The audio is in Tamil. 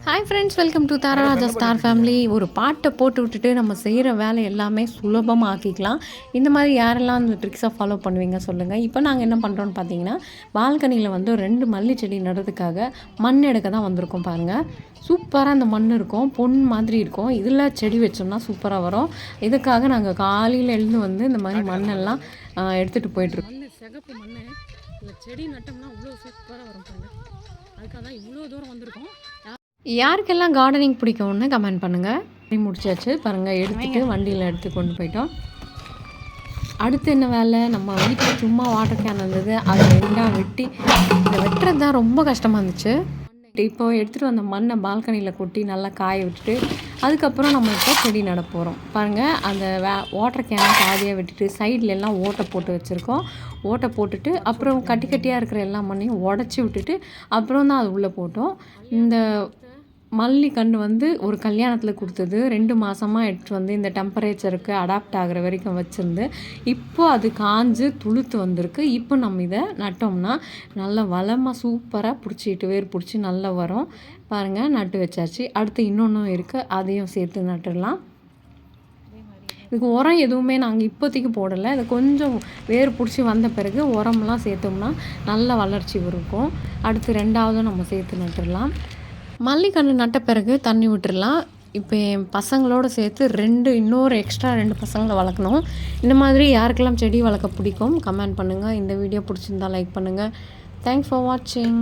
Hi friends, welcome to Tararaja star family. ஒரு பாட்டை போட்டு விட்டுட்டு நம்ம செய்கிற வேலை எல்லாமே சுலபமாக ஆக்கிக்கலாம். இந்த மாதிரி யாரெல்லாம் அந்த ட்ரிக்ஸை ஃபாலோ பண்ணுவீங்க சொல்லுங்கள். இப்போ நாங்கள் என்ன பண்ணுறோன்னு பார்த்தீங்கன்னா, பால்கனியில் வந்து 2 மல்லி செடி நடுறதுக்காக மண் எடுக்க தான் வந்திருக்கோம். பாருங்கள், சூப்பராக அந்த மண் இருக்கும், பொன் மாதிரி இருக்கும். இதில் செடி வச்சோம்னா சூப்பராக வரும். இதுக்காக நாங்கள் காலையில் எழுந்து வந்து இந்த மாதிரி மண்ணெல்லாம் எடுத்துகிட்டு போயிட்டுருக்கோம். சிகப்பு மண் இந்த செடி நட்டோம்னா அவ்வளோ சூப்பராக வரும். பாருங்கள், அதுக்காக தான் இவ்வளோ தூரம் வந்திருக்கோம். யாருக்கெல்லாம் கார்டனிங் பிடிக்கும்னு கமெண்ட் பண்ணுங்கள். முடிச்சாச்சு பாருங்கள், எடுத்துகிட்டு வண்டியில் எடுத்து கொண்டு போயிட்டோம். அடுத்து என்ன வேலை, நம்ம வீட்டில் சும்மா வாட்டர் கேன் இருந்தது, அதை 2ஆக வெட்டி இதை வெட்டுறது தான் ரொம்ப கஷ்டமாக இருந்துச்சு. இப்போ எடுத்துகிட்டு வந்த மண்ணை பால்கனியில் கொட்டி நல்லா காய விட்டுட்டு அதுக்கப்புறம் நம்ம இப்போ செடி நட போகிறோம். பாருங்கள், அந்த வாட்டர் கேனை பாதியாக விட்டுட்டு சைடில் எல்லாம் ஓட்டை போட்டு வச்சுருக்கோம். ஓட்டை போட்டுட்டு அப்புறம் கட்டி கட்டியாக இருக்கிற எல்லா மண்ணையும் உடச்சி விட்டுட்டு அப்புறம் தான் அது உள்ளே போட்டோம். இந்த மல்லி கன்று வந்து ஒரு கல்யாணத்தில் கொடுத்தது. 2 மாதமாக எடுத்துகிட்டு வந்து இந்த டெம்பரேச்சருக்கு அடாப்ட் ஆகிற வரைக்கும் வச்சுருந்து இப்போது அது காஞ்சு துளுத்து வந்திருக்கு. இப்போ நம்ம இதை நட்டோம்னா நல்லா வளமாக சூப்பராக பிடிச்சிட்டு வேர் பிடிச்சி நல்லா வரும். பாருங்கள், நட்டு வச்சாச்சு. அடுத்து இன்னொன்றும் இருக்குது, அதையும் சேர்த்து நட்டுடலாம். இதுக்கு உரம் எதுவுமே நாங்கள் இப்போதைக்கு போடலை. இது கொஞ்சம் வேர் பிடிச்சி வந்த பிறகு உரம்லாம் சேர்த்தோம்னா நல்ல வளர்ச்சி இருக்கும். அடுத்து 2ஆவதும் நம்ம சேர்த்து நட்டுடலாம். மல்லிக்கன்று நட்ட பிறகு தண்ணி விட்டுடலாம். இப்போ என் பசங்களோடு சேர்த்து இன்னொரு எக்ஸ்ட்ரா 2 பசங்களை வளர்க்கணும். இந்த மாதிரி யாருக்கெல்லாம் செடி வளர்க்க பிடிக்கும் கமெண்ட் பண்ணுங்கள். இந்த வீடியோ பிடிச்சிருந்தா லைக் பண்ணுங்கள். தேங்க்ஸ் ஃபார் வாட்சிங்.